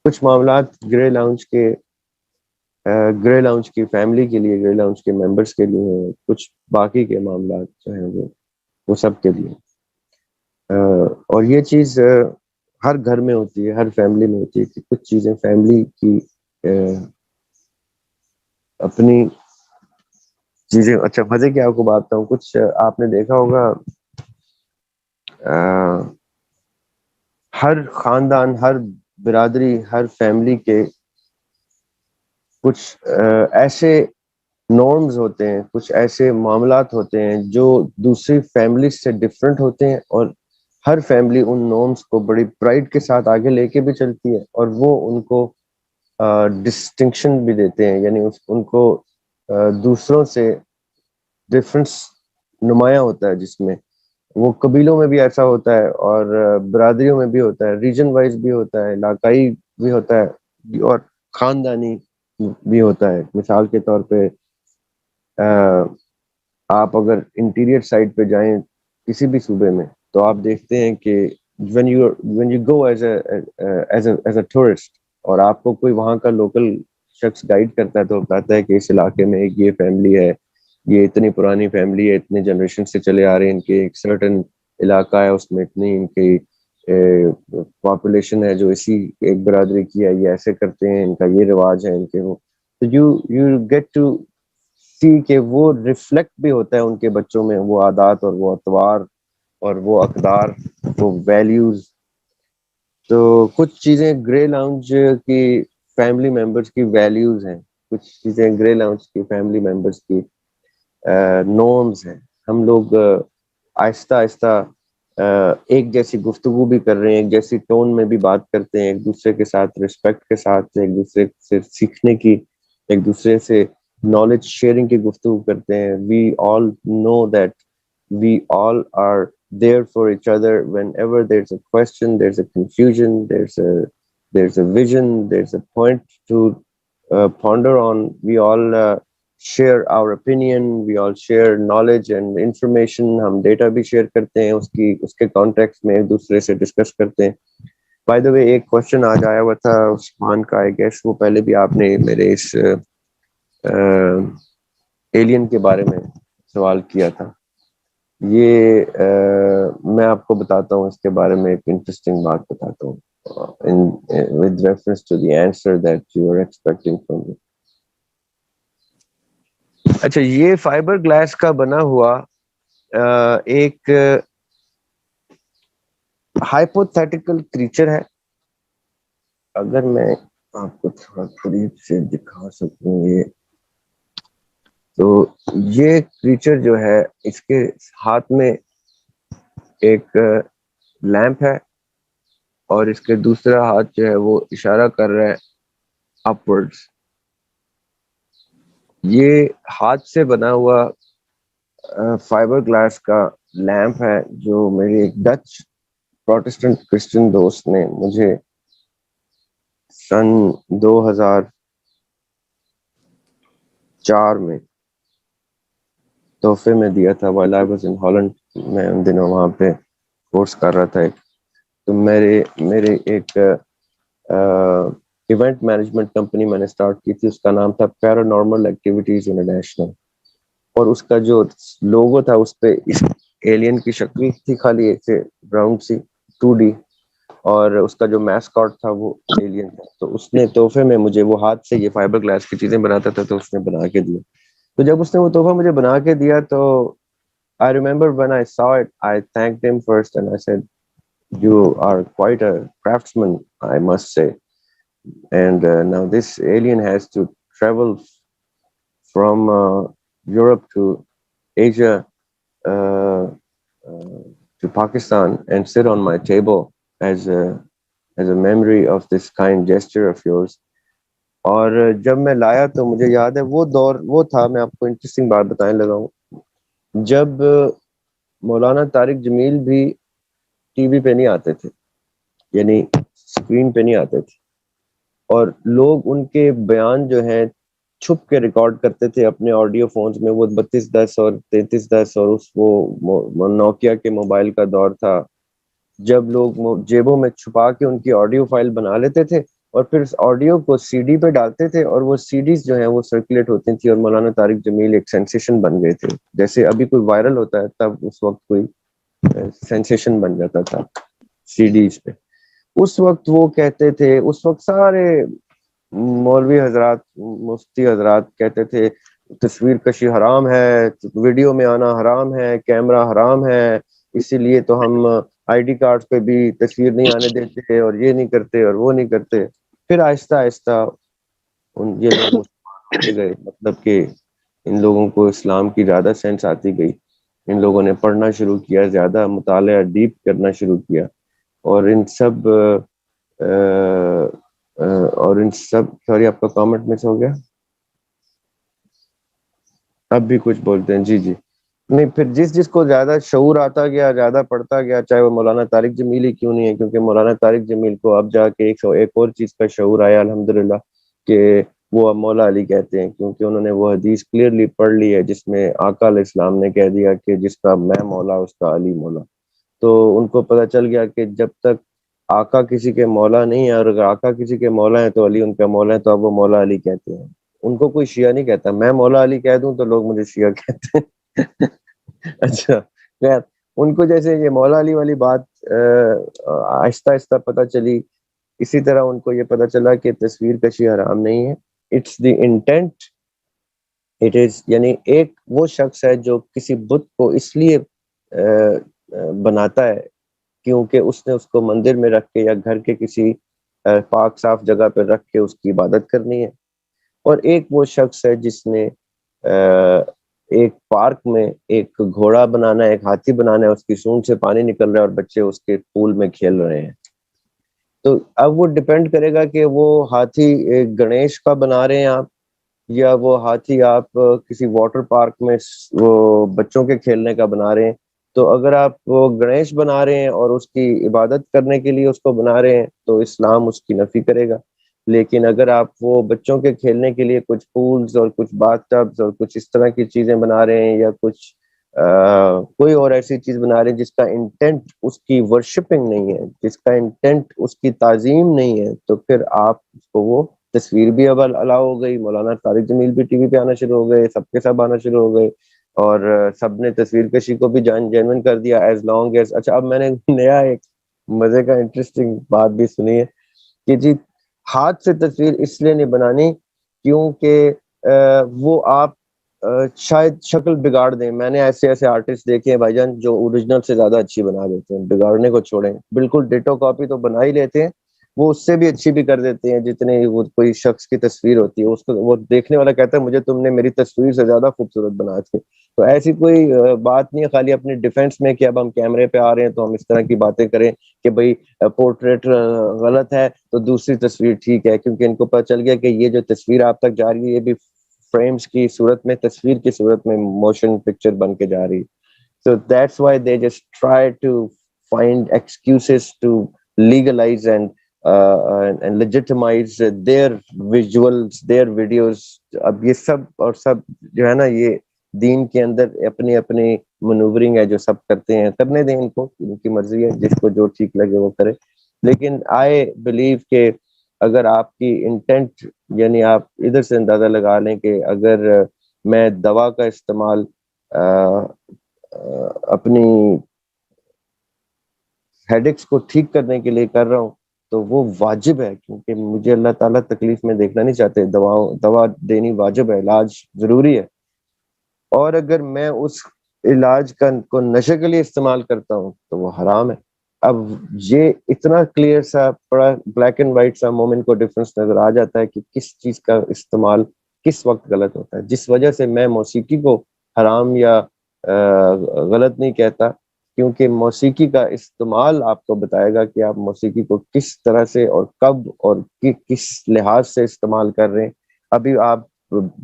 کچھ معاملات گرے لاؤنج کی فیملی کے لیے، گرے لاؤنج کے ممبرس کے لیے ہیں، کچھ باقی کے معاملات جو ہیں وہ سب کے لیے. اور یہ چیز ہر گھر میں ہوتی ہے، ہر فیملی میں ہوتی ہے کہ کچھ چیزیں فیملی کی اپنی چیزیں. اچھا مزے کی آپ کو بات بتاؤں، کچھ آپ نے دیکھا ہوگا ہر خاندان، ہر برادری، ہر فیملی کے کچھ ایسے نارمز ہوتے ہیں، کچھ ایسے معاملات ہوتے ہیں جو دوسری فیملی سے ڈفرینٹ ہوتے ہیں، اور ہر فیملی ان نارمز کو بڑی پرائڈ کے ساتھ آگے لے کے بھی چلتی ہے، اور وہ ان کو ڈسٹنکشن بھی دیتے ہیں، یعنی ان کو دوسروں سے ڈفرنس نمایاں ہوتا ہے، جس میں وہ قبیلوں میں بھی ایسا ہوتا ہے، اور برادریوں میں بھی ہوتا ہے، ریجن وائز بھی ہوتا ہے، علاقائی بھی ہوتا ہے، اور خاندانی بھی ہوتا ہے. مثال کے طور پہ آپ اگر انٹیریئر سائڈ پہ جائیں کسی بھی صوبے میں، تو آپ دیکھتے ہیں کہ when you go as a tourist، اور آپ کو کوئی وہاں کا لوکل شخص گائیڈ کرتا ہے تو بتاتا ہے کہ اس علاقے میں ایک یہ فیملی ہے، یہ اتنی پرانی فیملی ہے، اتنے جنریشن سے چلے آ رہے ہیں، ان کے ایک سرٹن علاقہ ہے، اس میں اتنی ان کی پاپولیشن ہے جو اسی ایک برادری کی ہے، یہ ایسے کرتے ہیں، ان کا یہ رواج ہے، ان کے وہ. تو یو گیٹ ٹو سی کہ وہ ریفلیکٹ بھی ہوتا ہے ان کے بچوں میں، وہ عادات اور وہ اطوار اور وہ اقدار، وہ ویلیوز. تو کچھ چیزیں گرے لاؤنج کی فیملی ممبرس کی ویلیوز ہیں، کچھ چیزیں گرے لاؤنج کی فیملی ممبرس کی نارمز ہیں. ہم لوگ آہستہ آہستہ ایک جیسی گفتگو بھی کر رہے ہیں، ایک جیسی ٹون میں بھی بات کرتے ہیں، ایک دوسرے کے ساتھ رسپیکٹ کے ساتھ، ایک دوسرے سے سیکھنے کی، ایک دوسرے سے نالج شیئرنگ کی گفتگو کرتے ہیں. We all know that we all are there for each other whenever there's a question, there's a confusion, there's a vision, there's a point to ponder on. We all share our opinion, we all share knowledge and information. ہم data بھی share کرتے ہیں، اس کے context میں ایک دوسرے سے discuss کرتے ہیں. بائی دا وے ایک کوشچن آج آیا ہوا تھا عثمان کا، آئی گیس وہ پہلے بھی آپ نے میرے اس ایلین کے بارے میں سوال کیا تھا. یہ میں آپ کو بتاتا ہوں، اس کے بارے میں ایک انٹرسٹنگ بات بتاتا ہوں with reference to the answer that you are expecting from me. اچھا، یہ فائبر گلاس کا بنا ہوا ایک ہائپوتھیٹیکل کریچر ہے. اگر میں آپ کو تھوڑا قریب سے دکھا سکوں یہ، تو یہ کریچر جو ہے، اس کے ہاتھ میں ایک لیمپ ہے، اور اس کے دوسرا ہاتھ جو ہے وہ اشارہ کر رہا ہے اپورڈز. یہ ہاتھ سے بنا ہوا فائبر گلاس کا لیمپ ہے، جو میری ایک ڈچ پروٹسٹنٹ کرسچن دوست نے مجھے سن 2004 میں تحفے میں دیا تھا. while I was in Holland، میں ان دنوں وہاں پہ کورس کر رہا تھا. تو میرے ایک ایونٹ مینجمنٹ کمپنی میں نے اسٹارٹ کی تھی، اس کا نام تھا پیرانارمل ایکٹیویٹیز انٹرنیشنل، اور اس کا جو لوگو تھا اس پہ اس ایلین کی شکل تھی، خالی ایک سے راؤنڈ سی 2D، اور اس کا جو میسکاٹ تھا وہ ایلین تھا. تو اس نے تحفے میں مجھے، وہ ہاتھ سے یہ فائبر گلاس کی چیزیں بناتا تھا، تو اس نے بنا کے دیا. تو جب اس نے وہ تحفہ مجھے بنا کے دیا، تو I remember when I saw it, I thanked him first and I said, you are quite a craftsman, I must say. And now this alien has to travel from Europe to Asia, to Pakistan, and sit on my table as a memory of this kind gesture of yours. اور جب میں لایا تو مجھے یاد ہے وہ دور وہ تھا. میں آپ کو انٹرسٹنگ بات بتانے لگا ہوں، جب مولانا طارق جمیل بھی ٹی وی پہ نہیں آتے تھے، یعنی اسکرین پہ نہیں آتے تھے، اور لوگ ان کے بیان جو ہیں چھپ کے ریکارڈ کرتے تھے اپنے آڈیو فونز میں. وہ 3210 اور 3310 اور اس وہ نوکیا کے موبائل کا دور تھا، جب لوگ جیبوں میں چھپا کے ان کی آڈیو فائل بنا لیتے تھے اور پھر اس آڈیو کو سی ڈی پہ ڈالتے تھے اور وہ سی ڈیز جو ہیں وہ سرکولیٹ ہوتی تھی اور مولانا طارق جمیل ایک سینسیشن بن گئے تھے. جیسے ابھی کوئی وائرل ہوتا ہے تب اس وقت کوئی سینسیشن بن جاتا تھا سی ڈیز پہ. اس وقت وہ کہتے تھے, اس وقت سارے مولوی حضرات مفتی حضرات کہتے تھے تصویر کشی حرام ہے, ویڈیو میں آنا حرام ہے, کیمرہ حرام ہے, اسی لیے تو ہم آئی ڈی کارڈ پہ بھی تصویر نہیں آنے دیتے اور یہ نہیں کرتے اور وہ نہیں کرتے. پھر آہستہ آہستہ یہ لوگ مسلمان ہوتے گئے, مطلب کہ ان لوگوں کو اسلام کی زیادہ سینس آتی گئی, ان لوگوں نے پڑھنا شروع کیا, زیادہ مطالعہ ڈیپ کرنا شروع کیا, اور ان سب سوری آپ کا کامنٹ مس ہو گیا, اب بھی کچھ بولتے ہیں. جی نہیں, پھر جس کو زیادہ شعور آتا گیا, زیادہ پڑھتا گیا, چاہے وہ مولانا طارق جمیل ہی کیوں نہیں ہے, کیونکہ مولانا طارق جمیل کو اب جا کے ایک اور چیز کا شعور آیا الحمدللہ کہ وہ اب مولا علی کہتے ہیں, کیونکہ انہوں نے وہ حدیث کلیئرلی پڑھ لی ہے جس میں آقا علیہ السلام نے کہہ دیا کہ جس کا میں مولا اس کا علی مولا. تو ان کو پتہ چل گیا کہ جب تک آقا کسی کے مولا نہیں ہے, اور اگر آقا کسی کے مولا ہیں تو علی ان کا مولا ہے, تو اب وہ مولا علی کہتے ہیں. ان کو کوئی شیعہ نہیں کہتا, میں مولا علی کہہ دوں تو لوگ مجھے شیعہ کہتے ہیں. اچھا خیر, ان کو جیسے یہ مولا علی والی بات آہستہ آہستہ پتہ چلی, اسی طرح ان کو یہ پتہ چلا کہ تصویر کشی حرام نہیں ہے, it's the intent, it is, یعنی ایک وہ شخص ہے جو کسی بت کو اس لیے بناتا ہے کیونکہ اس نے اس کو مندر میں رکھ کے یا گھر کے کسی پاک صاف جگہ پہ رکھ کے اس کی عبادت کرنی ہے, اور ایک وہ شخص ہے جس نے ایک پارک میں ایک گھوڑا بنانا ہے, ایک ہاتھی بنانا ہے, اس کی سونڈ سے پانی نکل رہا ہے اور بچے اس کے پول میں کھیل رہے ہیں. تو اب وہ ڈیپینڈ کرے گا کہ وہ ہاتھی گنیش کا بنا رہے ہیں آپ, یا وہ ہاتھی آپ کسی واٹر پارک میں وہ بچوں کے کھیلنے کا بنا رہے ہیں. تو اگر آپ وہ گنیش بنا رہے ہیں اور اس کی عبادت کرنے کے لیے اس کو بنا رہے ہیں تو اسلام اس کی نفی کرے گا. لیکن اگر آپ وہ بچوں کے کھیلنے کے لیے کچھ پولز اور کچھ باتھ ٹبز اور کچھ اس طرح کی چیزیں بنا رہے ہیں, یا کچھ کوئی اور ایسی چیز بنا رہے ہیں جس کا انٹینٹ اس کی ورشپنگ نہیں ہے, جس کا انٹینٹ اس کی تعظیم نہیں ہے, تو پھر آپ اس کو وہ تصویر بھی اب الاؤ ہو گئی, مولانا طارق جمیل بھی ٹی وی پہ آنا شروع ہو گئے, سب کے سب آنا شروع ہو گئے, اور سب نے تصویر کشی کو بھی جینوئن کر دیا ایز لانگ ایز. اچھا, اب میں نے نیا ایک مزے کا انٹرسٹنگ بات بھی سنی ہے کہ جی ہاتھ سے تصویر اس لیے نہیں بنانی کیونکہ وہ آپ شاید شکل بگاڑ دیں. میں نے ایسے آرٹسٹ دیکھے ہیں بھائی جان جو اوریجنل سے زیادہ اچھی بنا دیتے ہیں, بگاڑنے کو چھوڑیں, بالکل ڈیٹو کاپی تو بنا ہی لیتے ہیں, وہ اس سے بھی اچھی بھی کر دیتے ہیں جتنے وہ کوئی شخص کی تصویر ہوتی ہے اس کو وہ دیکھنے والا کہتا ہے مجھے تم نے میری تصویر سے زیادہ خوبصورت بنا دی. تو ایسی کوئی بات نہیں ہے خالی اپنے ڈیفینس میں کہ اب ہم کیمرے پہ آ رہے ہیں تو ہم اس طرح کی باتیں کریں کہ بھئی پورٹریٹ غلط ہے تو دوسری تصویر ٹھیک ہے, کیونکہ ان کو پتہ چل گیا کہ یہ جو تصویر آپ تک جا رہی ہے یہ بھی فریمز کی صورت میں, تصویر کی صورت میں موشن پکچر بن کے جا رہی. So that's why they just try to find excuses to legalize and legitimize their visuals, their videos. اب یہ سب اور سب جو ہے نا یہ دین کے اندر اپنی اپنی منورنگ ہے جو سب کرتے ہیں, کرنے دیں ان کو, ان کی مرضی ہے, جس کو جو ٹھیک لگے وہ کرے. لیکن آئی بلیو کہ اگر آپ کی انٹینٹ, یعنی آپ ادھر سے اندازہ لگا لیں کہ اگر میں دوا کا استعمال اپنی ہیڈکس کو ٹھیک کرنے کے لیے کر رہا ہوں تو وہ واجب ہے, کیونکہ مجھے اللہ تعالیٰ تکلیف میں دیکھنا نہیں چاہتے, دوا دینی واجب ہے, علاج ضروری ہے. اور اگر میں اس علاج کو نشے کے لیے استعمال کرتا ہوں تو وہ حرام ہے. اب یہ اتنا کلیئر سا بڑا بلیک اینڈ وائٹ سا مومن کو ڈفرنس نظر آ جاتا ہے کہ کس چیز کا استعمال کس وقت غلط ہوتا ہے, جس وجہ سے میں موسیقی کو حرام یا غلط نہیں کہتا, کیونکہ موسیقی کا استعمال آپ کو بتائے گا کہ آپ موسیقی کو کس طرح سے اور کب اور کس لحاظ سے استعمال کر رہے ہیں. ابھی آپ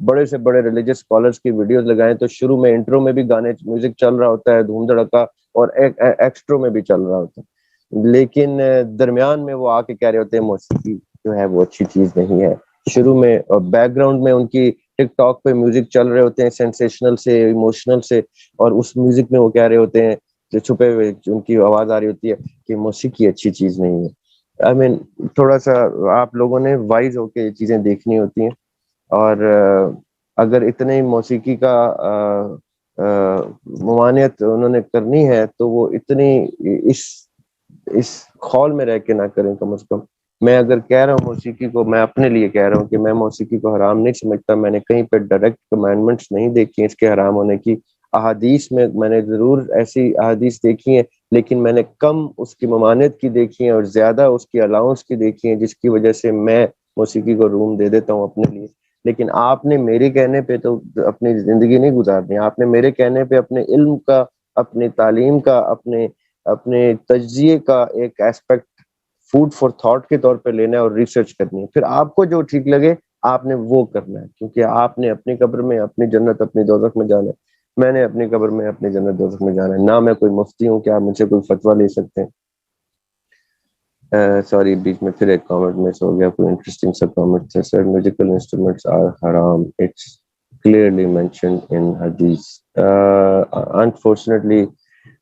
بڑے سے بڑے ریلیجس اسکالرس کی ویڈیوز لگائیں تو شروع میں انٹرو میں بھی گانے میوزک چل رہا ہوتا ہے دھوم دھڑکا, اور ایکسٹرو میں بھی چل رہا ہوتا ہے, لیکن درمیان میں وہ آ کے کہہ رہے ہوتے ہیں موسیقی جو ہے وہ اچھی چیز نہیں ہے. شروع میں اور بیک گراؤنڈ میں ان کی ٹک ٹاک پہ میوزک چل رہے ہوتے ہیں سینسیشنل سے ایموشنل سے, اور اس میوزک میں وہ کہہ رہے ہوتے ہیں جو چھپے ہوئے ان کی آواز آ رہی ہوتی ہے کہ موسیقی اچھی چیز نہیں ہے. آئی مین تھوڑا سا آپ لوگوں نے وائز ہو کے یہ چیزیں دیکھنی ہوتی ہیں، اور اگر اتنے موسیقی کا ممانعت انہوں نے کرنی ہے تو وہ اتنی اس اس خول میں رہ کے نہ کریں کم از کم. میں اگر کہہ رہا ہوں موسیقی کو، میں اپنے لیے کہہ رہا ہوں کہ میں موسیقی کو حرام نہیں سمجھتا. میں نے کہیں پہ ڈائریکٹ کمانڈمنٹس نہیں دیکھی ہیں اس کے حرام ہونے کی. احادیث میں نے ضرور ایسی احادیث دیکھی ہیں، لیکن میں نے کم اس کی ممانعت کی دیکھی ہیں اور زیادہ اس کی الاؤنس کی دیکھی ہیں، جس کی وجہ سے میں موسیقی کو روم دے دیتا ہوں اپنے لیے. لیکن آپ نے میرے کہنے پہ تو اپنی زندگی نہیں گزارنی. آپ نے میرے کہنے پہ اپنے علم کا، اپنی تعلیم کا، اپنے تجزیے کا ایک ایسپیکٹ فوڈ فار تھاٹ کے طور پہ لینا ہے اور ریسرچ کرنی ہے. پھر آپ کو جو ٹھیک لگے آپ نے وہ کرنا ہے، کیونکہ آپ نے اپنی قبر میں اپنی جنت اپنی دوزخ میں جانا ہے. میں نے اپنی قبر میں اپنی جنت دوزخ میں جانا ہے. نہ میں کوئی مفتی ہوں کہ آپ مجھ سے کوئی فتویٰ لے سکتے ہیں. سوری، بیچ میں پھر ایک کامنٹ مس ہو گیا. کوئی انٹرسٹنگ سا کامنٹ تھا. سر میوزیکل انسٹرومنٹس آر حرام، it's clearly mentioned in hadith. Unfortunately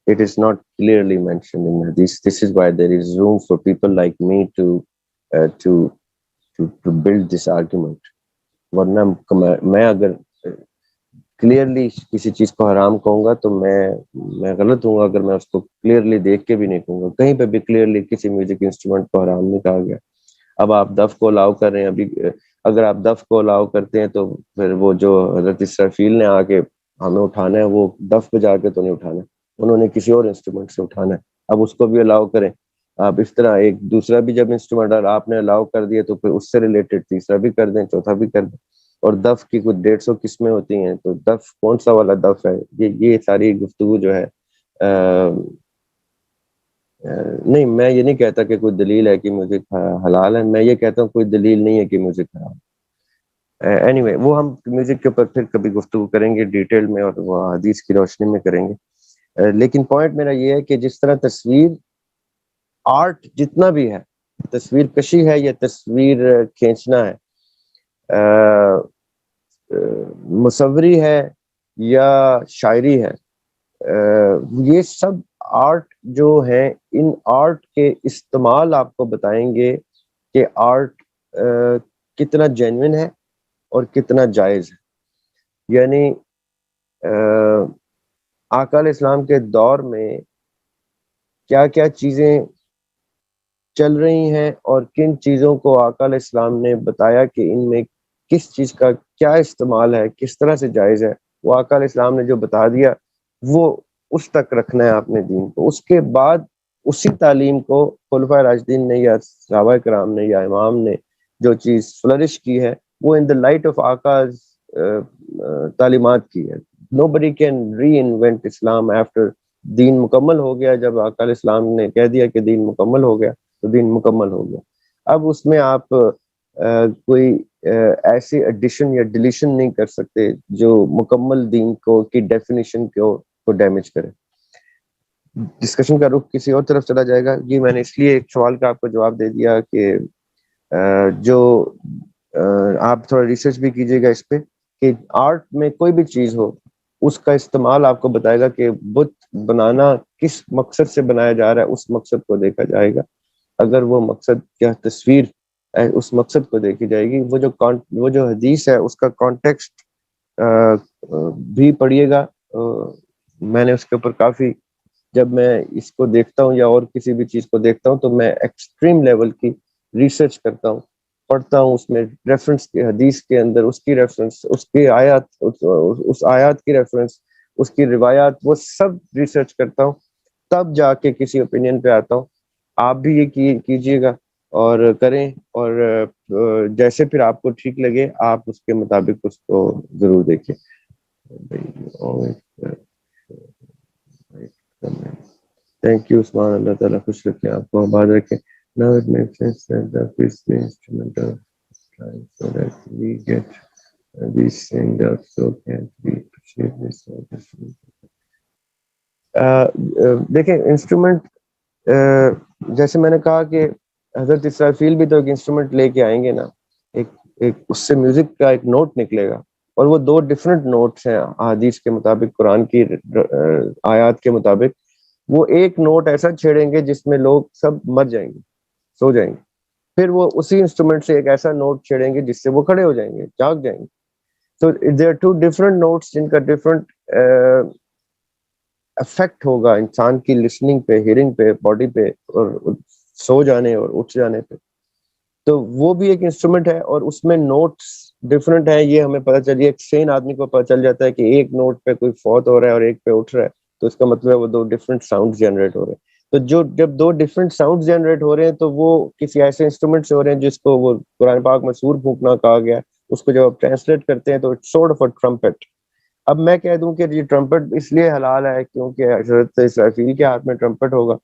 it is not clearly mentioned in hadith. This is why there is room for people like me to build this argument. ورنہ میں اگر clearly کسی چیز کو حرام کہوں گا تو میں غلط ہوں گا اگر میں اس کو کلیئرلی دیکھ کے بھی نہیں کہوں گا. کہیں پہ بھی کلیئرلی کسی میوزک انسٹرومنٹ کو حرام نہیں کہا گیا. اب آپ دف کو الاؤ کر رہے ہیں. ابھی اگر آپ دف کو الاؤ کرتے ہیں تو پھر وہ جو حضرت اسرافیل نے آ کے ہمیں اٹھانا ہے وہ دف پہ جا کے تو نہیں اٹھانا ہے، انہوں نے کسی اور انسٹرومنٹ سے اٹھانا ہے. اب اس کو بھی الاؤ کریں آپ. اس طرح ایک دوسرا بھی جب انسٹرومنٹ آپ نے الاؤ کر دیا تو پھر اس سے ریلیٹڈ تیسرا بھی کر دیں، چوتھا بھی کر دیں. اور دف کی کچھ 150 قسمیں ہوتی ہیں، تو دف کون سا والا دف ہے، یہ ساری گفتگو جو ہے نہیں. میں یہ نہیں کہتا کہ کوئی دلیل ہے کہ میوزک حلال ہے، میں یہ کہتا ہوں کوئی دلیل نہیں ہے کہ میوزک حرام. اینی وے وہ ہم میوزک کے اوپر پھر کبھی گفتگو کریں گے ڈیٹیل میں، اور وہ حدیث کی روشنی میں کریں گے. لیکن پوائنٹ میرا یہ ہے کہ جس طرح تصویر آرٹ جتنا بھی ہے، تصویر کشی ہے یا تصویر کھینچنا ہے، مصوری ہے یا شاعری ہے، یہ سب آرٹ جو ہے، ان آرٹ کے استعمال آپ کو بتائیں گے کہ آرٹ کتنا جینوین ہے اور کتنا جائز ہے. یعنی آقا علیہ السلام کے دور میں کیا کیا چیزیں چل رہی ہیں اور کن چیزوں کو آقا علیہ السلام نے بتایا کہ ان میں کس چیز کا کیا استعمال ہے، کس طرح سے جائز ہے، وہ آقا علیہ السلام نے جو بتا دیا وہ اس تک رکھنا ہے آپ نے دین کو. اس کے بعد اسی تعلیم کو خلفائے راشدین نے یا صحابہ کرام نے یا امام نے جو چیز فلرش کی ہے وہ ان دا لائٹ آف آقاز تعلیمات کی ہے. nobody can reinvent Islam after دین مکمل ہو گیا. جب آقا علیہ السلام نے کہہ دیا کہ دین مکمل ہو گیا تو دین مکمل ہو گیا. اب اس میں آپ کوئی ایسی ایڈیشن یا ڈیلیشن نہیں کر سکتے جو مکمل دین کو کی ڈیفینیشن کو ڈیمیج کرے. ڈسکشن کا رخ کسی اور طرف چلا جائے گا. جی میں نے اس لیے ایک سوال کا آپ کو جواب دے دیا کہ جو آپ تھوڑا ریسرچ بھی کیجیے گا اس پہ کہ آرٹ میں کوئی بھی چیز ہو اس کا استعمال آپ کو بتائے گا کہ بت بنانا کس مقصد سے بنایا جا رہا ہے، اس مقصد کو دیکھا جائے گا. اگر وہ مقصد کیا تصویر اس مقصد کو دیکھی جائے گی. وہ جو حدیث ہے اس کا کانٹیکسٹ بھی پڑھیے گا. میں نے اس کے اوپر کافی، جب میں اس کو دیکھتا ہوں یا اور کسی بھی چیز کو دیکھتا ہوں تو میں ایکسٹریم لیول کی ریسرچ کرتا ہوں، پڑھتا ہوں. اس میں ریفرنس کے حدیث کے اندر اس کی ریفرنس، اس کی آیات، اس آیات کی ریفرنس، اس کی روایات، وہ سب ریسرچ کرتا ہوں، تب جا کے کسی اوپینین پہ آتا ہوں. آپ بھی یہ کیجیے گا اور کریں، اور جیسے پھر آپ کو ٹھیک لگے آپ اس کے مطابق اس کو ضرور دیکھیں. تھینک یو عثمان. اللہ تعالیٰ خوش رکھے، آپ کو آباد رکھے. Now it makes sense that the priest is instrumental trying so that we get these things out, so can't we appreciate this? دیکھیں انسٹرومنٹ، جیسے میں نے کہا کہ حضرت اسرافیل بھی تو ایک انسٹرومنٹ لے کے آئیں گے نا، ایک اس سے میوزک کا ایک نوٹ نکلے گا، اور وہ دو ڈفرینٹ نوٹس ہیں احادیث کے مطابق، قرآن کی آیات کے مطابق. وہ ایک نوٹ ایسا چھیڑیں گے جس میں لوگ سب مر جائیں گے، سو جائیں گے. پھر وہ اسی انسٹرومنٹ سے ایک ایسا نوٹ چھیڑیں گے جس سے وہ کھڑے ہو جائیں گے, جاگ جائیں گے. تو there are two different notes جن کا ڈفرنٹ افیکٹ ہوگا انسان کی لسننگ پہ, ہیئرنگ پہ, باڈی پہ, اور سو جانے اور اٹھ جانے پہ. تو وہ بھی ایک انسٹرومنٹ ہے, اور اس میں نوٹس ڈفرنٹ ہیں. یہ ہمیں پتہ چلیے ایک سین آدمی کو پتہ چل جاتا ہے کہ ایک نوٹ پہ کوئی فوت ہو رہا ہے اور ایک پہ اٹھ رہا ہے, تو اس کا مطلب ہے وہ دو ڈفرنٹ ساؤنڈ جنریٹ ہو رہے ہیں. تو جب دو ڈفرنٹ ساؤنڈ جنریٹ ہو رہے ہیں تو وہ کسی ایسے انسٹرومنٹ سے ہو رہے ہیں جس کو وہ قرآن پاک میں سور پھونکنا کہا گیا. اس کو جب آپ ٹرانسلیٹ کرتے ہیں تو it's sort of a trumpet. اب میں کہہ دوں کہ یہ ٹرمپٹ اس لیے حلال ہے کیونکہ حضرت اسرافیل کے ہاتھ میں ٹرمپٹ ہوگا,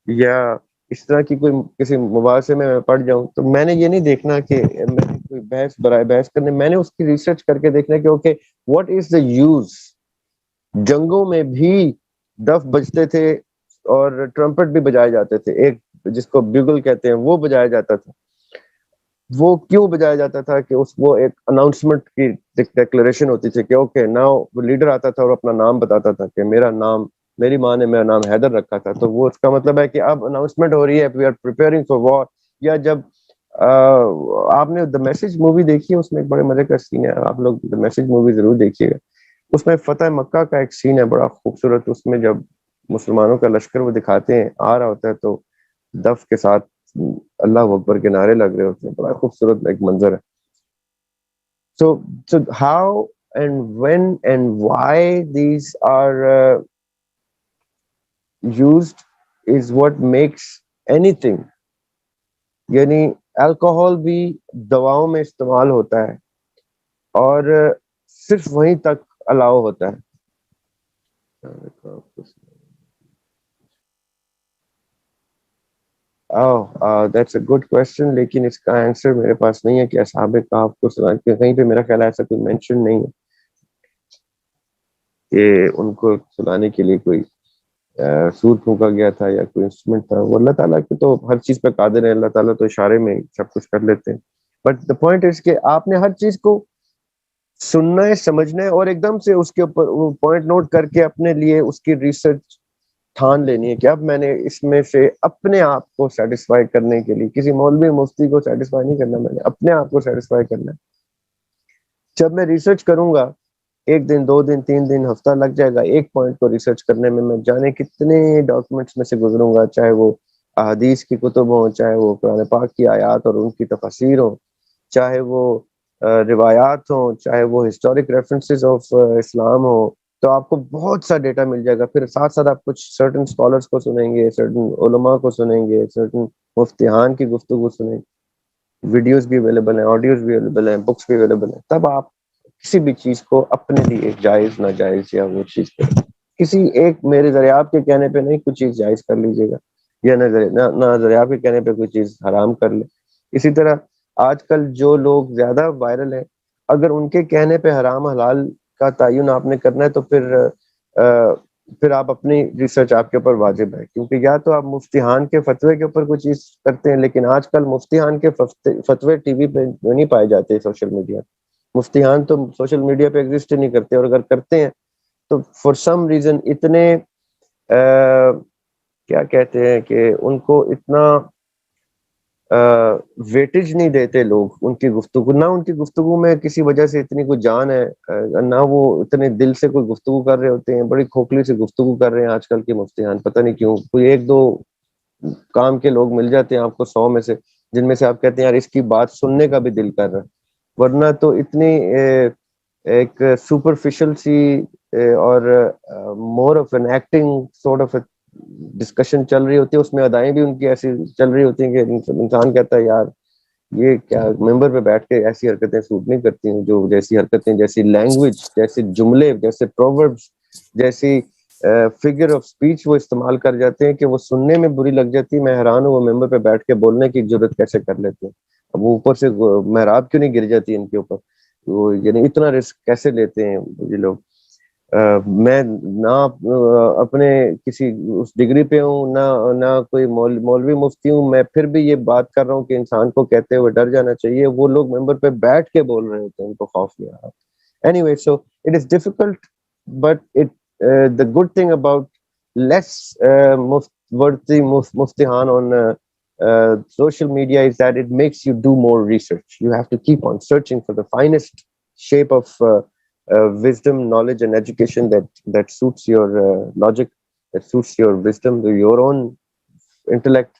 یا اس طرح کی کوئی کسی مباحثے میں پڑ جاؤں, تو میں نے یہ نہیں دیکھنا کہ میں نے کوئی بحث برائے بحث کرنے, میں نے اس کی ریسرچ کر کے دیکھنا کہ okay what is the use. جنگوں میں بھی دف بجتے تھے اور ٹرمپٹ بھی بجائے جاتے تھے, ایک جس کو بیگل کہتے ہیں وہ بجایا جاتا تھا. وہ کیوں بجایا جاتا تھا کہ وہ ایک اناؤنسمنٹ کی ڈیکلریشن ہوتی تھی کہ اوکے ناؤ, وہ لیڈر آتا تھا اور اپنا نام بتاتا تھا کہ میری ماں نے میرا نام حیدر رکھا تھا, تو وہ اس کا مطلب ہے کہ اب اناؤنسمنٹ ہو رہی ہے, we are preparing for war. یا جب آپ نے دا میسج مووی دیکھی ہے, اس میں ایک بڑے مزے کا سین ہے, آپ لوگ دا میسج مووی ضرور دیکھیے گا. اس میں فتح مکہ کا ایک سین ہے بڑا خوبصورت. اس میں جب مسلمانوں کا لشکر وہ دکھاتے ہیں آ رہا ہوتا ہے تو دف کے ساتھ اللہ اکبر کے نعرے لگ رہے ہوتے ہیں, بڑا خوبصورت ایک منظر ہے. So how and when and why these are used is what makes anything. یعنی الکوہول بھی دواؤں میں استعمال ہوتا ہے اور صرف وہیں تک الاؤ ہوتا ہے. دیٹس اے گڈ کوشچن, لیکن اس کا آنسر میرے پاس نہیں ہے کہ اصحاب کہف کو سنا, کہیں پہ میرا خیال ایسا کوئی مینشن نہیں ہے کہ ان کو سنانے کے لیے کوئی سور پھونکا گیا تھا یا کوئی انسٹرومنٹ تھا. وہ اللہ تعالیٰ کی تو ہر چیز پہ قادر ہے, اللہ تعالیٰ تو اشارے میں سب کچھ کر لیتے ہیں. بٹ دا پوائنٹ از کہ آپ نے ہر چیز کو سننا ہے, سمجھنا ہے, اور ایک دم سے اس کے اوپر وہ پوائنٹ نوٹ کر کے اپنے لیے اس کی ریسرچ ٹھان لینی ہے کہ اب میں نے اس میں سے اپنے آپ کو سیٹسفائی کرنے کے لیے, کسی مولوی مفتی کو سیٹسفائی نہیں کرنا, میں نے اپنے آپ کو سیٹسفائی کرنا ہے. جب میں ریسرچ کروں گا, ایک دن, 2 دن, 3 دن, ہفتہ لگ جائے گا ایک پوائنٹ کو ریسرچ کرنے میں, میں جانے کتنے ڈاکومنٹس میں سے گزروں گا, چاہے وہ احادیث کی کتب ہوں, چاہے وہ قرآن پاک کی آیات اور ان کی تفاسیر ہوں, چاہے وہ روایات ہوں, چاہے وہ ہسٹورک ریفرنسز آف اسلام ہوں. تو آپ کو بہت سا ڈیٹا مل جائے گا. پھر ساتھ ساتھ آپ کچھ سرٹن اسکالرس کو سنیں گے, سرٹن علماء کو سنیں گے, سرٹن مفتیان کی گفتگو سنیں گے, ویڈیوز بھی اویلیبل ہیں, آڈیوز بھی اویلیبل ہیں, بکس بھی اویلیبل ہیں. تب آپ کسی بھی چیز کو اپنے لیے جائز ناجائز یا وہ چیز پہ کسی ایک میرے دریافت کے کہنے پہ نہیں کوئی چیز جائز کر لیجیے گا, یا نہ دریافت کے کہنے پہ کوئی چیز حرام کر لے. اسی طرح آج کل جو لوگ زیادہ وائرل ہیں, اگر ان کے کہنے پہ حرام حلال کا تعین آپ نے کرنا ہے تو پھر آپ اپنی ریسرچ آپ کے اوپر واجب ہے, کیونکہ یا تو آپ مفتیان کے فتوے کے اوپر کوئی چیز کرتے ہیں, لیکن آج کل مفتیان کے فتوے ٹی وی پہ نہیں پائے جاتے, سوشل میڈیا. مفتیان تو سوشل میڈیا پہ ایگزسٹ ہی نہیں کرتے, اور اگر کرتے ہیں تو فار سم ریزن اتنے کیا کہتے ہیں کہ ان کو اتنا ویٹیج نہیں دیتے لوگ ان کی گفتگو, نہ ان کی گفتگو میں کسی وجہ سے اتنی کوئی جان ہے, نہ وہ اتنے دل سے کوئی گفتگو کر رہے ہوتے ہیں, بڑی کھوکھلی سے گفتگو کر رہے ہیں آج کل کے مفتیان. پتہ نہیں کیوں, کوئی 1-2 کام کے لوگ مل جاتے ہیں آپ کو 100 میں سے, جن میں سے آپ کہتے ہیں یار اس کی بات سننے کا بھی دل کر رہا ہے, ورنہ تو اتنی ایک سپرفیشل سی اور more of an acting sort of discussion چل رہی ہوتی ہے. اس میں ادائیں بھی ان کی ایسی چل رہی ہوتی ہیں کہ انسان کہتا ہے یار یہ کیا, ممبر پہ بیٹھ کے ایسی حرکتیں سوٹ نہیں کرتی ہیں, جو جیسی حرکتیں, جیسی لینگویج, جیسے جملے, جیسے پرووربس, جیسی فگر آف اسپیچ وہ استعمال کر جاتے ہیں کہ وہ سننے میں بری لگ جاتی ہے. میں حیران ہوں وہ ممبر پہ بیٹھ کے بولنے کی جرت کیسے کر لیتے ہیں. اب وہ اوپر سے محراب کیوں نہیں گر جاتی ان کے اوپر, وہ یعنی اتنا رسک کیسے لیتے ہیں یہ لوگ. میں نہ اپنے کسی اس ڈگری پہ ہوں, نہ کوئی مولوی مفتی ہوں, میں پھر بھی یہ بات کر رہا ہوں کہ انسان کو کہتے ہوئے ڈر جانا چاہیے. وہ لوگ ممبر پہ بیٹھ کے بول رہے ہوتے ہیں, ان کو خوف نہیں آ رہا. Any so it is difficult, but the good thing about less worthy مفتیان on social media is that it makes you do more research. You have to keep on searching for the finest shape of wisdom, knowledge, and education that suits your logic, that suits your wisdom, your own intellect.